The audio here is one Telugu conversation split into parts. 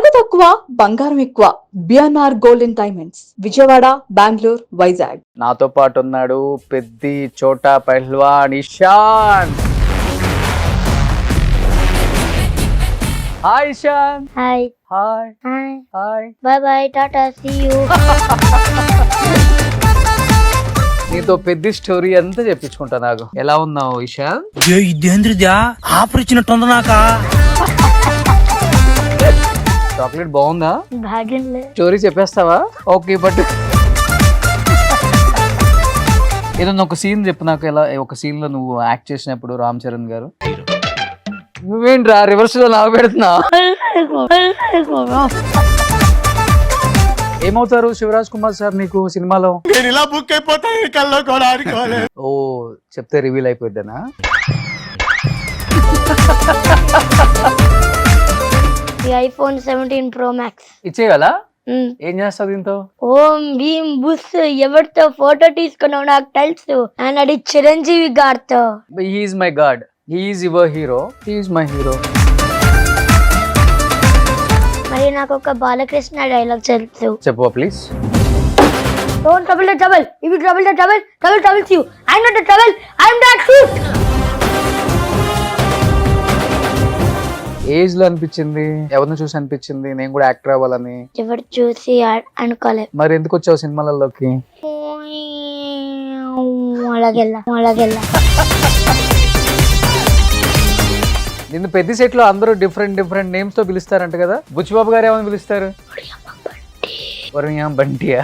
తరుగు తక్కువ బంగారం ఎక్కువ. BNR golden diamonds, Vijayawada, Bengaluru, Vizag. నాతో పాటు ఉన్నాడు పెద్ది చోటా పహల్వాన్ Ishan. Hi Ishan. Hi hi hi hi. Bye bye Tata see you. నీతో పెద్ద స్టోరీ అంతా చెప్పించుకుంటా. నాకు ఎలా ఉన్నావు ఇషాన్? ఇదేంద్రిదా ఆఫర్ ఇచ్చినట్టుంది నాక. చాక్లెట్ బాగుందా? బాగుంది. స్టోరీ చెప్పేస్తావా? ఓకే, బట్ ఏదన్నా ఒక సీన్ చెప్పు నాకు. ఎలా ఒక సీన్ లో నువ్వు యాక్ట్ చేసినప్పుడు రామ్ చరణ్ గారు. నువ్వేంట్రా రివర్స్ లో నాకు పెడుతున్నా? ఏమవుతారు శివరాజ్ కుమార్ సార్ నీకు సినిమాలో? ఓ, చెప్తే రివీల్ అయిపోద్దానా? ఐఫోన్ 17 Pro Max ఇచ్చేయాలా? ఏం చేస్తావు దీంతో? ఓం భీమ్ బుస్ ఎవరితో ఫోటో తీసుకున్నావు నాకు తెలుసు. అండ్ అది చిరంజీవి గారితో. He's my god, he's your hero, he's my hero. మరి నాకు ఒక బాలకృష్ణ డైలాగ్ తెలుసు. చెప్పు please. Don't trouble the trouble. If you trouble the trouble, trouble troubles you. I'm not the trouble. I'm the truth. Age లో అనిపించింది, ఎవరిని చూసి అనిపించింది నేను కూడా యాక్టర్ అవ్వాలని? ఎవరు చూసి అనుకోలే. మరి ఎందుకు వచ్చావు సినిమాలలోకి? అలాగెల్లా నిన్ను పెద్ద సెట్ లో అందరూ డిఫరెంట్ డిఫరెంట్ నేమ్స్ తో పిలుస్తారంట కదా. బుచ్చిబాబు గారు ఏమని పిలుస్తారు? వరుణ్యాం బంటియా?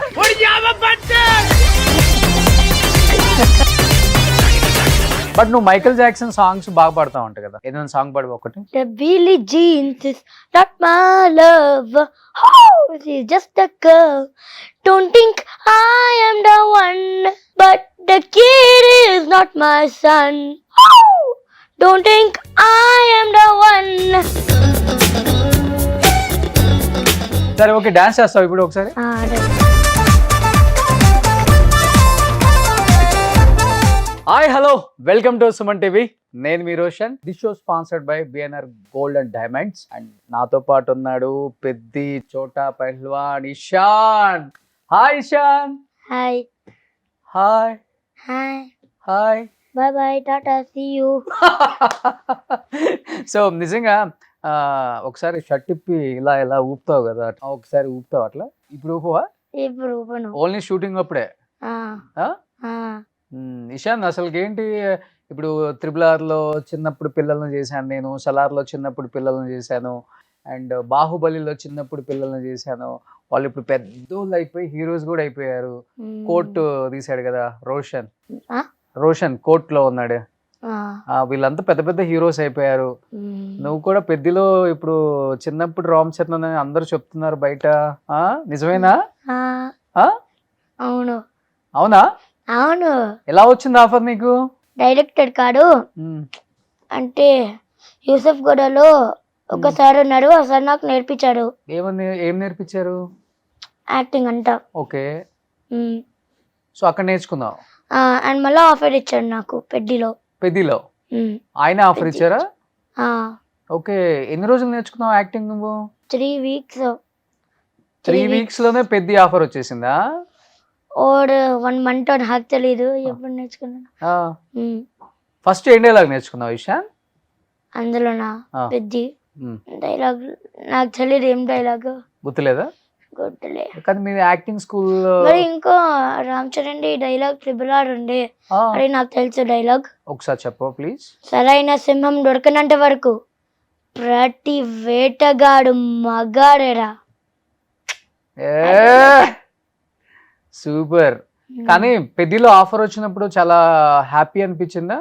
బట్ నువ్వు మైకేల్ జాక్సన్ సాంగ్స్ బాగా పాడుతా ఉంటావు కదా. ఏదైనా సాంగ్ పాడు ఒకటి. The Billie Jeans is not my love. Oh, she's just a girl. Don't think I am the one, but the kid is not my son. Oh, don't think I am the one. సరే ఓకే, డాన్స్ చేస్తావు ఇప్పుడు ఒకసారి? Hi hello, welcome to Suman TV. నేను మీ Roshan. This show sponsored by BNR gold and diamonds. And నాతో పాటు ఉన్నాడు పెద్ది చోటా పహల్వాన్ Ishan. Hi Ishan. Hi hi hi hi. Bye bye Tata see you. So నిజంగా ఒకసారి షర్ట్ ఇప్పి ఇలా ఇలా ఊపుతావు కదా, ఒకసారి ఊపుతావు అట్లా. ఇప్పుడు ఊపవా? ఇప్పుడు ఊపను. ఓన్లీ షూటింగ్ అప్పుడే? ఇషాన్ అసలుకి ఏంటి, ఇప్పుడు RRR లో చిన్నప్పుడు పిల్లల్ని చేశాను నేను, సలార్లో చిన్నప్పుడు పిల్లల్ని చేశాను, అండ్ బాహుబలిలో చిన్నప్పుడు పిల్లల్ని చేశాను. వాళ్ళు ఇప్పుడు పెద్దోళ్ళు అయిపోయి హీరోస్ కూడా అయిపోయారు. కోట్ తీసాడు కదా రోషన్ కోట్ లో ఉన్నాడు. వీళ్ళంతా పెద్ద పెద్ద హీరోస్ అయిపోయారు. నువ్వు కూడా పెద్దలో ఇప్పుడు చిన్నప్పుడు రామ్ చరణ్ అని అందరూ చెప్తున్నారు బయట. నిజమేనా? అవును. అవునా? అవును. ఎలా వచ్చింది ఆఫర్ నీకు? డైరెక్టర్ కాడు అంటే యూసఫ్ గూడలో ఒకసారి ఉన్నారు, ఆ సార్ నాకు నేర్పించాడు. ఏం నేర్పించారు? యాక్టింగ్ అంట. ఓకే, సో అక్కడ నేర్చుకున్నావు. అండ్ మళ్ళీ ఆఫర్ ఇచ్చాడు నాకు పెద్దిలో. ఆయన ఆఫర్ ఇచ్చారా? ఓకే, ఎన్ని రోజులు నేర్చుకున్నావు యాక్టింగ్ నువ్వు? 3 weeks. 3 weeks లోనే పెద్ద ఆఫర్ వచ్చేసిందా? ఓర్ 1 month నాకు తెలీదు ఎప్పుడు నేర్చుకున్నాను. ఫస్ట్ ఏం డైలాగ్ నేర్చుకున్నావు ఇషాన్? అందులోనా పెద్ద డైలాగ్ నాకు తెలియదు. ఏం డైలాగ్ గుర్తులేదా? గుర్తులే. కానీ మీరు యాక్టింగ్ స్కూల్ మరి ఇంకో రామ్ చరణ్ డైలాగ్ RRR ఉండే, అది నాకు తెలుసు డైలాగ్. ఒకసారి చెప్పు ప్లీజ్. సరైన సింహం దొరకనంత వరకు ప్రతి వేటగాడు మగాడేరా. సూపర్. కానీ పెద్దిలో ఆఫర్ వచ్చినప్పుడు చాలా హ్యాపీ అనిపించిందా?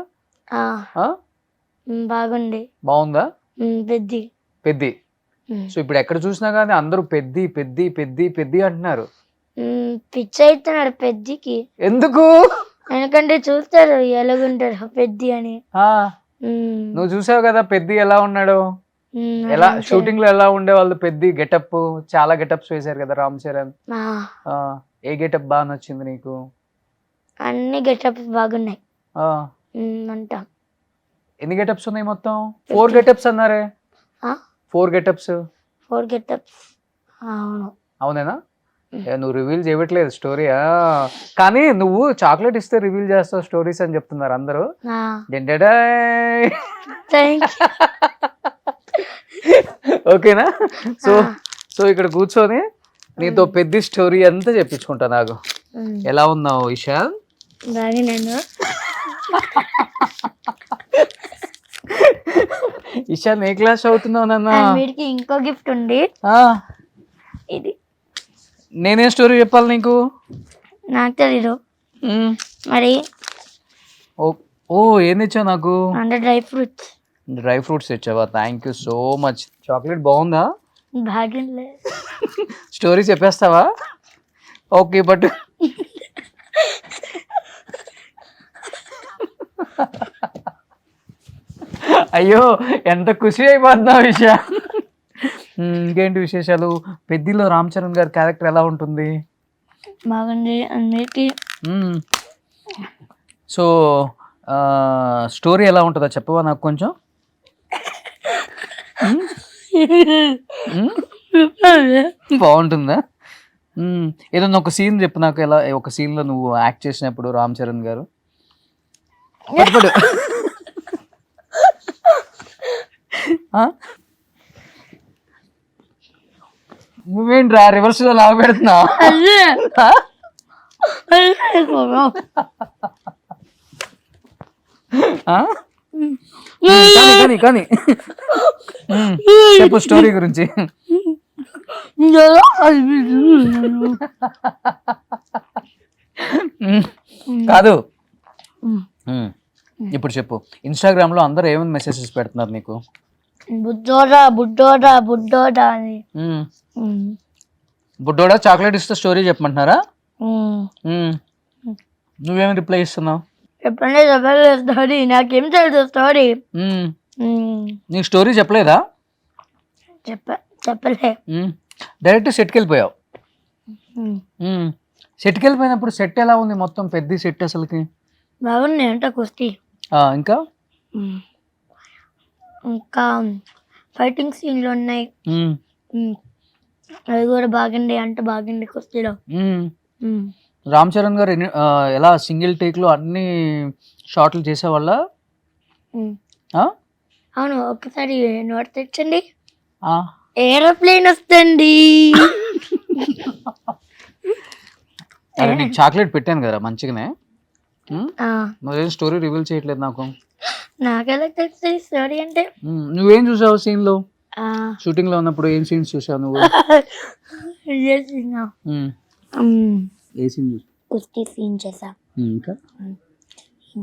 బాగుంది. బాగుందా? పెద్ది. సో ఇప్పుడు ఎక్కడ చూసినా కానీ అందరూ పెద్ది పెద్ది పెద్ది పెద్ది అంటున్నారు. పిచ్చి అవుతున్నారు పెద్దికి. ఎందుకు? ఎందుకంటే చూస్తారు ఎలాగుంటారు పెద్ది అని. నువ్వు చూసావు కదా పెద్ది ఎలా ఉన్నాడు, ఎలా షూటింగ్ లో ఎలా ఉండేవాళ్ళు. పెద్ది గెటప్, చాలా గెటప్స్ వేశారు కదా రామ్ చరణ్. ఏ గెటప్ బాగా నచ్చింది నీకు? అన్ని గెటప్స్ బాగున్నాయి అంట. ఎన్ని గెటప్స్ ఉన్నాయి మొత్తం? 4 గెటప్స్ అన్నారే. 4 గెటప్స్. 4 గెటప్స్. అవును. అవునేనా? నువ్వు రివీల్ చేయట్లేదు స్టోరీ. కానీ నువ్వు చాక్లెట్ ఇస్తే రివీల్ చేస్తావు స్టోరీస్ అని చెప్తున్నారు అందరూ. థ్యాంక్ ఓకేనా? సో ఇక్కడ కూర్చొని నీతో పెద్ద స్టోరీ అంతా చెప్పించుకుంటా. నాకు ఎలా ఉన్నావు ఇషాన్? బాగున్నాను. ఇషాన్ ఏ క్లాస్ అవుతున్నావు నాన్న? వీడికి ఇంకో గిఫ్ట్ ఉంది. ఇది నేనేం స్టోరీ చెప్పాలి నీకు? నాకు తెలీదు మరి. ఓ ఏం తెచ్చావు నాకు? అంటే డ్రై ఫ్రూట్స్ తెచ్చావా? Thank you so much. Chocolate బాగుందా? బాగుంది. స్టోరీ చెప్పేస్తావా? ఓకే బట్ అయ్యో ఎంత ఖుషి అయిపోతున్నావు విషయం. ఇంకేంటి విశేషాలు? పెద్దిలో రామ్ చరణ్ గారి క్యారెక్టర్ ఎలా ఉంటుంది? బాగుంది అందరికి. సో స్టోరీ ఎలా ఉంటుందో చెప్పవా నాకు కొంచెం? బాగుంటుందా? ఏదన్నా ఒక సీన్ చెప్పు నాకు. ఎలా ఒక సీన్ లో నువ్వు యాక్ట్ చేసినప్పుడు రామ్ చరణ్ గారు? పడు నువ్వేంట్రా రివర్స్ లో లాగా పెడుతున్నా? కానీ చెప్పు స్టోరీ గురించి. కాదు ఇప్పుడు చెప్పు. ఇన్స్టాగ్రామ్ లో అందరు ఏమైనా మెసేజెస్ పెడుతున్నారు నీకు? బుడ్డోడా బుడ్డోడా బుడ్డోడా అని. బుడ్డోడా చాక్లెట్ ఇస్తే స్టోరీ చెప్పమంటున్నారా? నువ్వేమి రిప్లై ఇస్తున్నావు? చెప్పండి స్టోరీ. నాకేం తెలుసు స్టోరీ. నీకు స్టోరీ చెప్పలేదా? చెప్పలే. డైరెక్ట్ సెట్కి వెళ్ళిపోయావు. సెట్కి వెళ్ళిపోయినప్పుడు సెట్ ఎలా ఉంది మొత్తం? పెద్ద సెట్ అసలుకి బాగుంది అంట కుస్తీ. ఇంకా ఇంకా ఫైటింగ్ సీన్లు ఉన్నాయి. అది కూడా బాగుంది అంట. బాగుంది కుస్తీలో. రామ్ చరణ్ గారు ఎలా సింగిల్ టేక్ లో అన్ని షాట్లు చేసేవాళ్ళ? అవును. ఒకసారి నోట్ తెచ్చండి. ఏరోప్లేన్ వస్తుంది. అరే నీకు చాక్లెట్ పెట్టాను కదా మంచిగానే. మరేం స్టోరీ రివీల్ చేయట్లేదు నాకు. నాకెలా తెలుస్తుంది స్టోరీ అంటే? నువ్వేం చూసావు సీన్ లో? షూటింగ్ లో ఉన్నప్పుడు ఏం సీన్స్ చూసావు నువ్వు? ఏ సీన్ చూసావు? కుస్తీ సీన్ చేసా.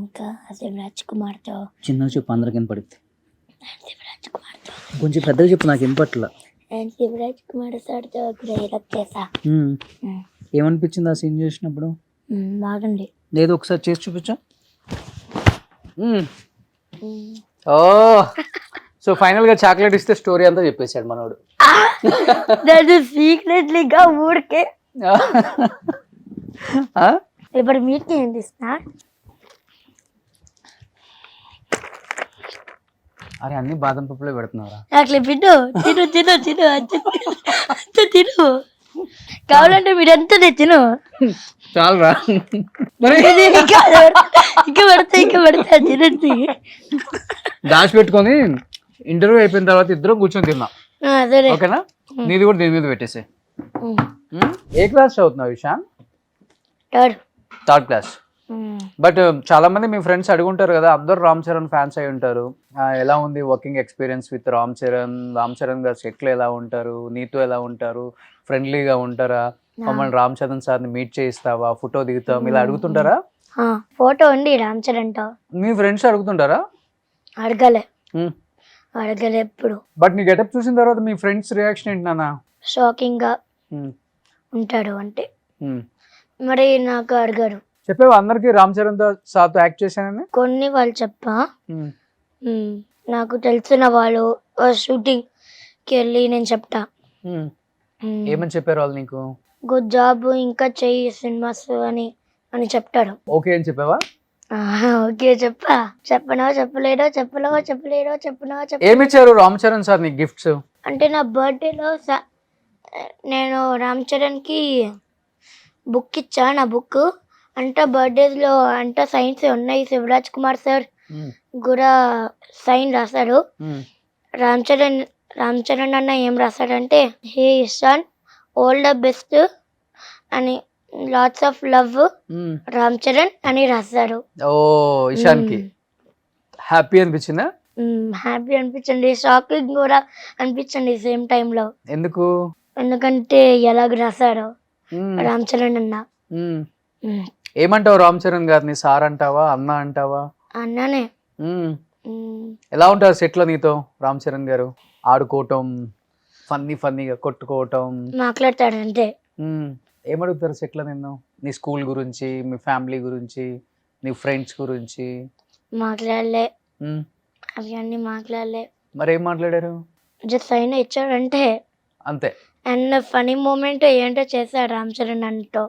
ఇంకా శివరాజ్ కుమార్తో. చిన్న చెప్పు అందరికి వినపడుద్ది. శివరాజ్ కుమార్తో కొంచెం పెద్దగా చెప్పు, నాకు వినపట్ల. శివరాజ్ కుమార్ సార్తో డైలాగ్ చేసా. ఏమనిపించింది ఆ సీన్ చేసినప్పుడు? బాగుంది. లేదు ఒకసారి చేసి చూపించా. ఓ సో ఫైనల్ గా చాక్లెట్ ఇస్తే స్టోరీ అంతా చెప్పేశాడు మనోడు. సీక్రెట్లీగా ఊరికే. ఇప్పుడు మీకు ఏం తీస్తా? అరే అన్ని బాదం పప్పులే పెడుతున్నారా? అట్లా బిడ్డు తిను తిను తిను అంత తిను. కావాలంటే మీరంతా తిను. చాలరా ఇంకా పెడతా తినండి. దాచి పెట్టుకొని ఇంటర్వ్యూ అయిపోయిన తర్వాత ఇద్దరం కూర్చొని తిన్నా. ఓకేనా? నీది కూడా దీని మీద పెట్టేసే. ఏ క్లాస్ చదువుతున్నావు ఇషాన్? Third class. బట్ చాలా మంది మీ ఫ్రెండ్స్ అడుగుంటారు కదా, అందరు రామ్ చరణ్ ఫ్యాన్స్ అయి ఉంటారు. ఎలా ఉంది working experience with Ram Charan? Ram Charan గారు సెట్లు ఎలా ఉంటారు? నీతో ఎలా ఉంటారు? ఫ్రెండ్లీగా ఉంటారా? మమ్మల్ని రామ్ చరణ్ సార్ని మీట్ చేయిస్తావా? ఫోటో దిగుతాం ఇలా అడుగుతుంటారా? ఫోటో ఉంది రామ్ చరణ్ తో. మీ ఫ్రెండ్స్ అడుగుతుంటారా? అడగలే ఎప్పుడు. బట్ నీ గెటప్ చూసిన తర్వాత మీ ఫ్రెండ్స్ రియాక్షన్ ఏంటి నాన్న? షాకింగ్ గా ఉంటాడు అంటే. మరి నాకు అడగారు. చెప్పావా అందరికి రామ్ చరణ్ సార్తో యాక్ట్ చేశానని? కొన్ని వాళ్ళు చెప్పా. నాకు తెలిసిన వాళ్ళు షూటింగ్ కి వెళ్ళి నేను చెప్తా. ఏమని చెప్పారు వాళ్ళు నీకు? గుడ్ జాబ్ ఇంకా చెయ్యి సినిమాస్ అని చెప్తాడు. ఓకే అని చెప్పావా? ఓకే చెప్పనా చెప్పలేడో చెప్పనా ఏమి ఇచ్చారు రామ్ చరణ్ సార్ నీకు గిఫ్ట్స్? అంటే నా బర్త్డేలో నేను రామ్ చరణ్కి బుక్ ఇచ్చా. నా బుక్ అంటే బర్త్డేస్లో అంటే సైన్స్ ఉన్నాయి. శివరాజ్ కుమార్ సార్ కూడా సైన్ రాశారు. రామ్ చరణ్ అన్న ఏం రాశాడంటే హే ఇషాన్ ఆల్ ద బెస్ట్ అని lots of love Ram Charan అని రాశారు. ఓ ఇషాన్ కి హ్యాపీ అనిపించిందా? హ్యాపీ అనిపించండి, షాకింగ్ కూడా అనిపించండి సేమ్ టైంలో. ఎందుకు? ఎందుకంటే ఎలాగ రాశారో రామ్ చరణ్ అన్న. ఏమంటావు రామ్ చరణ్ గారిని? సార్ అంటావా, అన్న అంటావా? అన్ననే. ఎలా ఉంటారు సెట్ లో నీతో రామ్ చరణ్ గారు? ఆడుకోవటం, ఫన్నీగా కొట్టుకోవటం, మాట్లాడతాడు అంతే. ఏమడుగుతారు సెట్ లో నిన్ను? నీ స్కూల్ గురించి, మీ ఫ్యామిలీ గురించి, నీ ఫ్రెండ్స్ గురించి? మాట్లాడలే, అవి అన్ని మాట్లాడలే. మరి ఏం మాట్లాడారు? జస్ట్ సైన్ ఇచ్చాడంటే అంతే. అండ్ ఫనీ మూమెంట్ ఏంటో చేశాడు రామ్ చరణ్ అంటూ.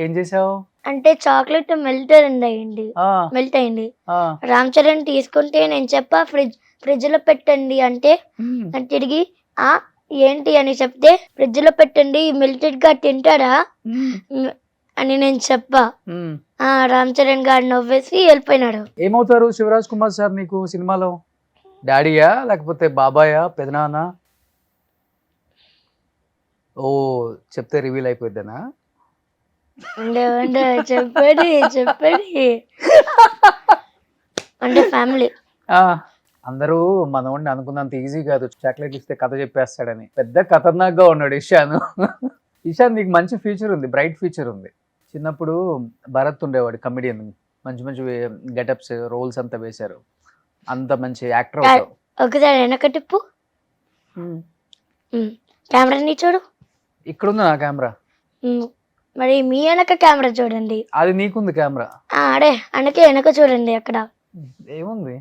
ఏం చేసావు? అంటే చాక్లెట్ మెల్ట్ అయింది. రామ్ చరణ్ తీసుకుంటే నేను చెప్పా ఫ్రిడ్జ్ లో పెట్టండి అంటే తిరిగి ఏంటి అని చెప్తే ఫ్రిడ్జ్ లో పెట్టండి మెల్టెడ్ గా తింటారా అని నేను చెప్పా. రామ్ చరణ్ గారు నవ్వేసి వెళ్ళిపోయినాడు. ఏమవుతారు శివరాజ్ కుమార్ సార్ నీకు సినిమాలో? డాడీయా లేకపోతే బాబాయా, పెదనాన్న? ఓ చెప్తే రివీల్ అయిపోద్దానా? చెప్పండి అంటే ఫ్యామిలీ. అందరూ మనోడిని అనుకున్నంత ఈజీ కాదు. చాక్లెట్ ఇస్తే కథ చెప్పేస్తాడని పెద్ద ఖతర్నాక్ గా ఉన్నాడు ఇషాన్. ఇషాన్ నీకు మంచి ఫ్యూచర్ ఉంది, బ్రైట్ ఫ్యూచర్ ఉంది. చిన్నప్పుడు భరత్ ఉండేవాడు కమెడియన్, మంచి గెటప్స్ రోల్స్ అంతా వేశారు. అంత మంచి యాక్టర్ అవుతావు. ఒకసారి వెనక టిప్పు, కెమెరాని చూడు. ఇక్కడ ఉంది నా కెమెరా. మరి మీ వెనక కెమెరా చూడండి. అది నీకుంది కెమెరా. అడే అందుకే వెనక చూడండి. అక్కడ ఏముంది?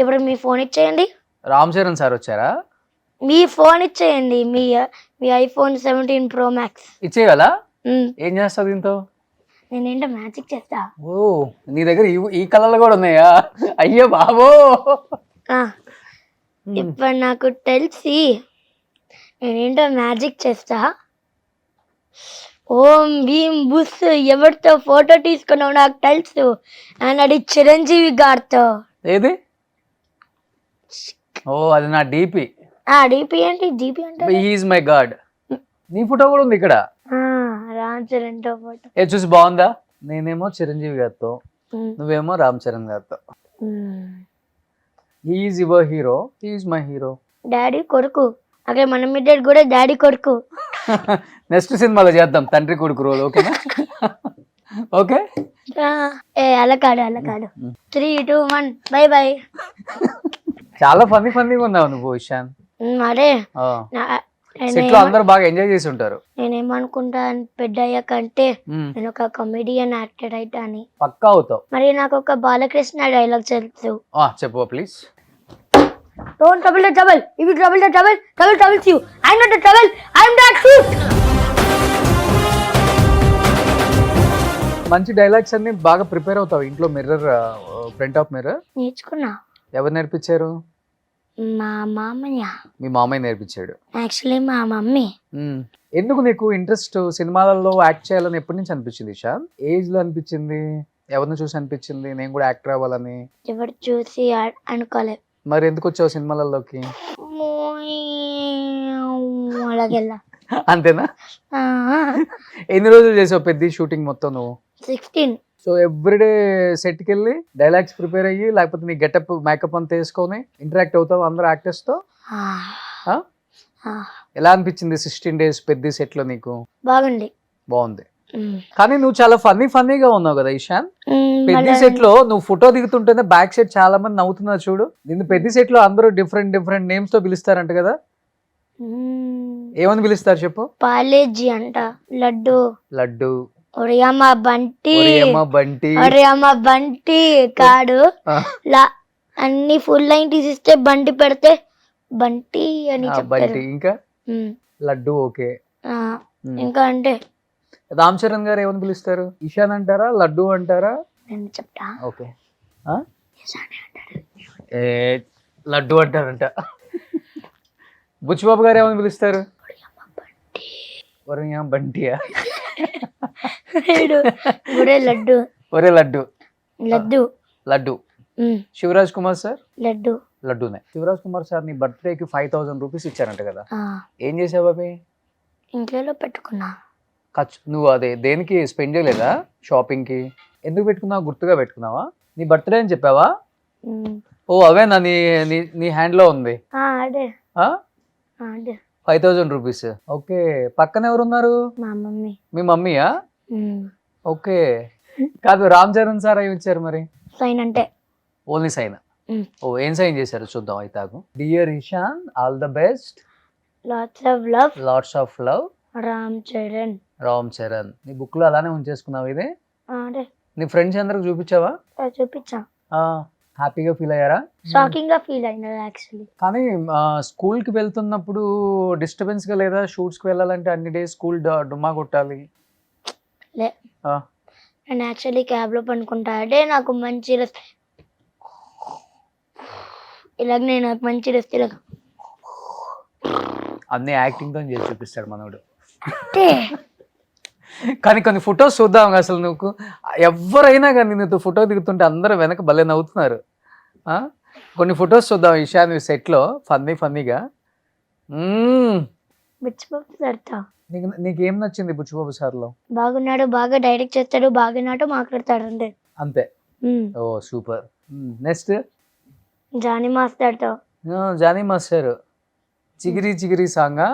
ఇప్పుడు మీ ఫోన్ ఇచ్చేయండి. రామ్ చరణ్ సార్ వచ్చారా? మీ ఫోన్ ఇచ్చేయండి, మీ ఐఫోన్ 17 Pro Max ఇచ్చేయాలా? ఏం చేస్తావు దీంతో? నేనేంటో మ్యాజిక్ చేస్తా. ఓ నీ దగ్గర ఈ కలర్లు కూడా ఉన్నాయా? అయ్యో బాబో. ఇప్పుడు నాకు తెలిసి నేనేంటో మ్యాజిక్ చేస్తా. ఓం భీం బుస్ ఎవరితో ఫోటో తీసుకున్నావు నాకు తెలుసు, అండ్ అది చిరంజీవి గారితో. ఏది? ఓ అది నా డిపి. డిపి ఏంటి? డిపి అంటే హీఈస్ మై గాడ్. నీ ఫోటో కూడా ఉంది ఇక్కడ, రామ్ చరణ్ తో ఫోటో. ఏ చూసి బాగుందా? నేనేమో చిరంజీవి గారితో, నువ్వేమో రామ్ చరణ్ గారితో. He's your hero, he's my hero. Daddy కొడుకు. అక్కడ మనం ఇద్దరు కూడా డాడీ కొడుకు. నెక్స్ట్ సినిమాలో చేద్దాం తండ్రి కొడుకు రోల్. ఓకేనా? ఓకే. అలా కాడు 3, 2, 1 బై. చాలా ఫన్నీగా ఉన్నావు నువ్వు ఇషాన్. అరే సెట్ లో అందరూ బాగా ఎంజాయ్ చేసి ఉంటారు. నేనేమనుకుంటా పెద్ద అయ్యాకంటే నేను ఒక కమెడియన్ యాక్టర్ అయితే అని. పక్కా అవుతావు. మరి నాకు ఒక బాలకృష్ణ డైలాగ్ తెలుసు. చెప్పు please. Don't trouble the trouble. If you trouble the trouble troubles you. I'm not the trouble. I'm the truth. మంచి డైలాగ్స్ అన్ని బాగా ప్రిపేర్ అవుతావు ఇంట్లో. మిర్రర్, ఫ్రంట్ ఆఫ్ మిర్రర్ నేర్చుకున్నా. ఎవరు నేర్పించారు? మా మామయ్య. మీ మామయ్య నేర్పించాడు? యాక్చువల్లీ మా మమ్మీ. ఎందుకు నీకు ఇంట్రెస్ట్ సినిమాలలో యాక్ట్ చేయాలని ఎప్పటి నుంచి అనిపించింది ఇషాన్? ఏజ్ లో అనిపించింది? ఎవరిని చూసి అనిపించింది నేను కూడా యాక్టర్ అవ్వాలని? ఎవరు చూసి అనుకోలే. మరి ఎందుకు వచ్చావు సినిమాలలోకి? అలాగెళ్ళా. అంతేనా? ఎన్ని రోజులు చేసావు పెద్ద షూటింగ్ మొత్తం నువ్వు? 16. సో ఎవ్రీడే సెట్కి వెళ్ళి డైలాగ్స్ ప్రిపేర్ అయ్యి, లేకపోతే నీ గెటప్ మేకప్ అంతా వేసుకొని ఇంటరాక్ట్ అవుతావు అందరు యాక్టర్స్ తో? ఎలా అనిపించింది 16 days పెద్ద సెట్ లో నీకు? బాగుంది. కానీ నువ్వు చాలా ఫన్నీగా ఉన్నావు కదా ఇషాన్. పెద్ద సెట్ లో నువ్వు ఫోటో దిగుతుంటేనే బ్యాక్ సైడ్ చాలా మంది నవ్వుతున్నారు చూడు. నిన్ను పెద్ద సెట్ లో అందరూ డిఫరెంట్ నేమ్స్ తో పిలుస్తారంట కదా? ఏమని పిలుస్తారు చెప్పు? పాలేజీ అంట, లడ్డు, ఒరియమ్మ బంటి కాడు. అన్ని ఫుల్ లైన్ తీసిస్తే బంటి పెడితే బంటి అని బంటి. ఇంకా లడ్డు. ఓకే. ఇంకా అంటే రామ్ చరణ్ గారు ఏమని పిలుస్తారు? ఇషాన్ అంటారా, లడ్డు అంటారా, నేను చెప్తా ఓకే యశాని అంటాడు. ఏ లడ్డు అంటారంట. బుచ్చిబాబు గారు ఏమని పిలుస్తారు? ఒరేయ్ బంటియా? వీడు గుడే లడ్డు ఒరే లడ్డు. లడ్డు లడ్డు. ఉమ్, శివరాజ్ కుమార్ సార్ లడ్డు. లడ్డూనే. శివరాజ్ కుమార్ సార్ నీ బర్త్డేకి 5,000 రూపీస్ ఇచ్చారంట కదా, ఆ, ఏం చేసావు అవి? ఇంట్లో పెట్టుకున్నా. ఖర్చు నువ్వు అదే దేనికి స్పెండ్ చేయలేదా? షాపింగ్కి ఎందుకు పెట్టుకున్నావు? గుర్తుగా పెట్టుకున్నావా? నీ బర్త్డే అని చెప్పావా? ఉమ్, ఓ అవేనా నీ నీ నీ హ్యాండ్లో ఉంది? అదే అదే 5,000 రూపీస్. ఓకే, పక్కన ఎవరు ఉన్నారు? మా మమ్మీ. మీ మమ్మీయా? ఉమ్, ఓకే. కాదు, రామ్ చరణ్ సార్ ఏమి ఇచ్చారు మరి? సైన్ అంటే ఓన్లీ సైన్. ఉమ్. ఓ ఏం సైన్ చేశారు చూద్దాం అయితే. Dear Ishan, all the best, lots of love, lots of love, Ram Charan. Ram Charan. నీ బుక్ లో అలానే ఉంచేసుకున్నావు ఇది? అదే నీ ఫ్రెండ్స్ అందరికి చూపించావా? చూపించా. హ్యాపీగా ఫీల్ అయ్యారా? షాకింగ్ గా ఫీల్ అయినా యాక్చువల్లీ. కానీ స్కూల్ కి వెళ్తున్నప్పుడు డిస్టర్బెన్స్ గా లేదా? షూట్స్ కి వెళ్ళాలంటే అన్ని డేస్ స్కూల్ డుమ్మా కొట్టాలి. లే, ఆ, నేను యాక్చువల్లీ క్యాబ్ లో పనుకుంటా అంటే నాకు మంచి రెస్ట్. ఇలాగ నేను నాకు మంచి రెస్ట్ ఇలాగ అన్ని యాక్టింగ్ తో చేసి చూపిస్తాడు మనోడు. అంటే కానీ కొన్ని ఫొటోస్ చూద్దాం అసలు. నువ్వు ఎవరైనా కానీ నీతో ఫోటో దిగుతుంటే అందరూ వెనక భలే నవ్వుతున్నారు. కొన్ని ఫొటోస్ చూద్దాం ఇషాన్ సెట్లో ఫన్నీగా. బుచ్చిబాబు సార్తో నీకేం నచ్చింది బుచ్చిబాబు సార్లో? బాగున్నాడు, బాగా డైరెక్ట్ చేస్తాడు, బాగున్నాడు, మాట్లాడతాడు అంతే. అంతే. Oh super. నెక్స్ట్ జానీ మాస్టర్తో జానీ మాస్టర్ చిగిరి చిగిరి సాంగా.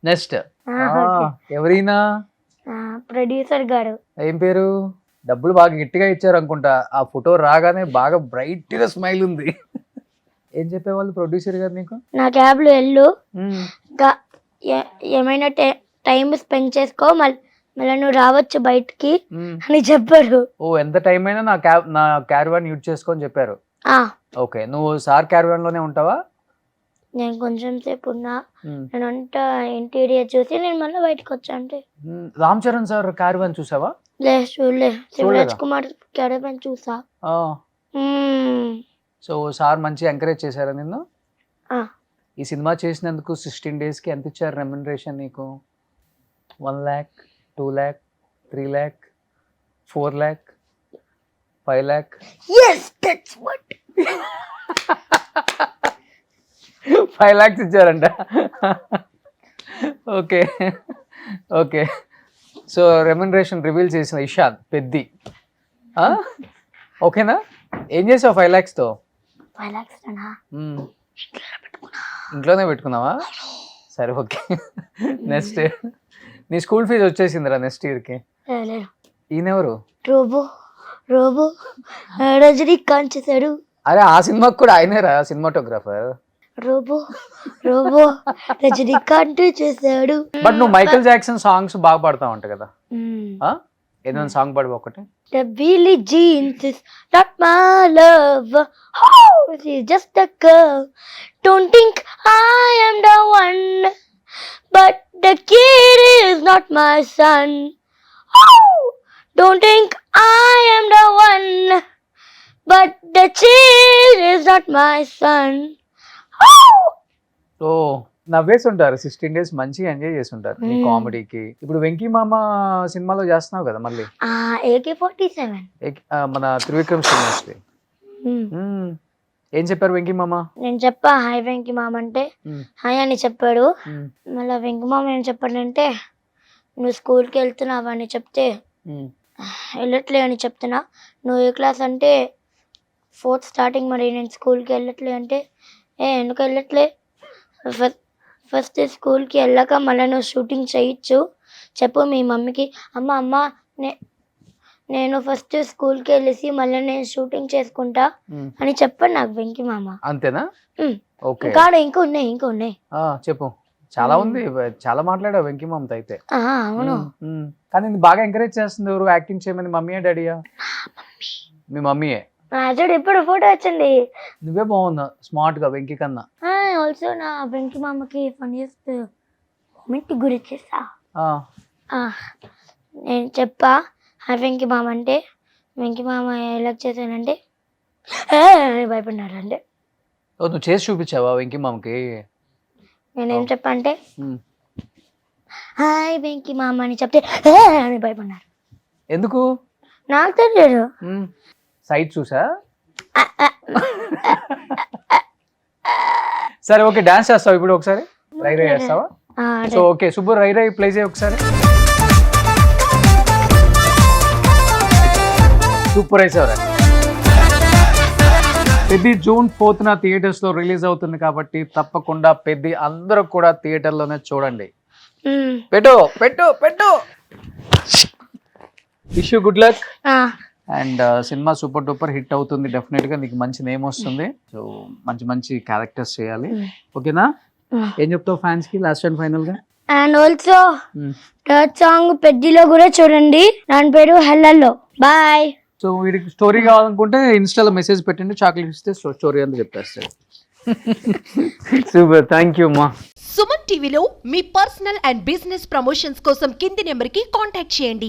నెక్స్ట్ ఎవరైనా ప్రొడ్యూసర్ గారు ఏం పేరు? డబ్బులు బాగా గట్టిగా ఇచ్చారు అనుకుంటా. ఆ ఫోటో రాగానే బాగా బ్రైట్ గా స్మైల్ ఉంది. ఏం చెప్పేవాళ్ళు ప్రొడ్యూసర్ గారు నీకు? నా క్యాబ్ లో వెళ్ళు, ఏమైనా టైం స్పెండ్ చేసుకో, మళ్ళీ నువ్వు రావచ్చు బయటికి అని చెప్పారు. ఓ ఎంత టైం అయినా నా క్యారవాన్ యూజ్ చేసుకొని చెప్పారు. ఓకే, నువ్వు సార్ క్యారవాన్ లోనే ఉంటావా? నేను కొంచెం సేపు ఉన్నా, నేను అంతా ఇంటీరియర్ చూసి నేను మళ్ళీ బయటకు వచ్చా. అంటే రామ్ చరణ్ సార్ క్యారవాన్ చూసావా? చూడలే. శివరాజ్ కుమార్ క్యారవాన్ చూసా. సో సార్ మంచి ఎంకరేజ్ చేశారా నిన్ను? ఈ సినిమా చేసినందుకు 16 days కి ఎంత ఇచ్చారు రెమ్యునరేషన్ నీకు? 1 lakh, 2 lakh, 3 lakh, 4 lakh, 5 lakh? Yes, that's what. 5 lakhs ఇచ్చారంట. Okay okay. So remuneration reveal చేసిన ఇషాన్ పెద్ది. ఓకేనా? ఏం చేసావు 5 lakhs తో? 5 lakhs ఇంట్లోనే పెట్టుకున్నావా? సరే ఓకే. నెక్స్ట్ నీ స్కూల్ ఫీజు వచ్చేసిందిరా నెక్స్ట్ ఇయర్కి. ఈయనెవరు? రోబో రజనీకాంత్ చేశాడు. అరే ఆ సినిమాకి కూడా ఆయనేరా సినిమాటోగ్రాఫర్. రోబో రజనీకాంత్ చేశాడు. బట్ నువ్వు మైకేల్ జాక్సన్ సాంగ్స్ బాగా పాడతావు అంట కదా, ఏదైనా సాంగ్ పాడు ఒకటి. The Billie Jeans is not my love. Oh, she's just a girl. Don't think I am the one. But the kid is not my son. Oh, don't think I am the one. But the child is not my son. Oh. So నవ్వేసి ఉంటారు 16 days, మంచిగా ఎంజాయ్ చేసి ఉంటారు నీ కామెడీకి. ఇప్పుడు వెంకీ మామ సినిమాలో చేస్తున్నావు కదా మళ్ళీ, AK-47 మన త్రివిక్రమ్ శ్రీనివాస్ది. ఏం చెప్పారు వెంకీ మామ? నేను చెప్పా హాయ్ వెంకీ మామ అంటే హాయ్ అని చెప్పాడు. మళ్ళీ వెంకీ మామ ఏం చెప్పాడంటే నువ్వు స్కూల్కి వెళ్తున్నావా అని చెప్తే వెళ్ళట్లే అని చెప్తున్నా. నువ్వు ఏ క్లాస్ అంటే 4th స్టార్టింగ్. మరి నేను స్కూల్కి వెళ్ళట్లే అంటే ఎందుకు వెళ్ళట్లే? ఫస్ట్ స్కూల్కి వెళ్ళాక మళ్ళీ నువ్వు షూటింగ్ చేయొచ్చు, చెప్పు మీ మమ్మీకి. అమ్మ నేను ఫస్ట్ స్కూల్కి వెళ్ళేసి మళ్ళీ నేను షూటింగ్ చేసుకుంటా అని చెప్పాడు నాకు వెంకీ మామ. అంతేనా? ఓకే. ఇంకా ఉన్నాయి చెప్పు. చాలా ఉంది, చాలా మాట్లాడావు వెంకీ మామతో అయితే. అవును. కానీ బాగా ఎంకరేజ్ చేస్తుంది ఎవరు యాక్టింగ్ చేయమని? మమ్మీయా డాడీయా? మీ మమ్మీయే. చూడు ఇప్పుడు ఫోటో వచ్చింది. నువ్వే బాగున్నా స్మార్ట్ గా వెంకీ కన్నా. ఆల్సో నా వెంకీ మామకి ఫన్నీయెస్ట్ మూమెంట్ గురి చేసా. నేను చెప్పా హాయ్ వెంకీ మామ అంటే వెంకీ మామ ఎలా చేశానంటే అని భయపడినారు అంటే ఓ, నువ్వు చేసి చూపించావా వెంకీ మామకి? నేనేం చెప్పా అంటే ఉమ్. హాయ్ వెంకీ మామ అని చెప్తే అని భయపడినారు. ఎందుకు? నాకు తెలియదు. సైట్ చూసా? సరే ఓకే, డాన్స్ చేస్తావు ఇప్పుడు ఒకసారి? రై రై చేస్తావా? సో ఓకే సుబ్బు, రై రై ప్లే చేయి ఒకసారి. సూపర్ వేసేవరా. పెద్ది June 4th థియేటర్స్ లో రిలీజ్ అవుతుంది కాబట్టి తప్పకుండా పెద్ది అందరూ కూడా థియేటర్ లోనే చూడండి. పెట్టు పెట్టు పెట్టు. Wish you good luck. And cinema super duper hit అవుతుంది డెఫినెట్ గా, నీకు మంచి నేమ్ వస్తుంది. సో మంచి మంచి క్యారెక్టర్స్ చేయాలి, ఓకేనా? ఏం చెప్తావు ఫ్యాన్స్ కి లాస్ట్ అండ్ ఫైనల్ గా? అండ్ ఆల్సో థర్డ్ సాంగ్ పెద్దిలో కూడా చూడండి, దాని పేరు హెల్లల్లో. బాయ్. సో వీడికి స్టోరీ కావాలనుకుంటే ఇన్స్టాలో మెసేజ్ పెట్టండి, చాక్లెట్ ఇస్తే స్టోరీ అంతా చెప్పేస్తాడు. సూపర్, థ్యాంక్ యూ అమ్మా. సుమన్ టీవీలో మీ పర్సనల్ అండ్ బిజినెస్ ప్రమోషన్స్ కోసం కింది నెంబర్కి కాంటాక్ట్ చేయండి.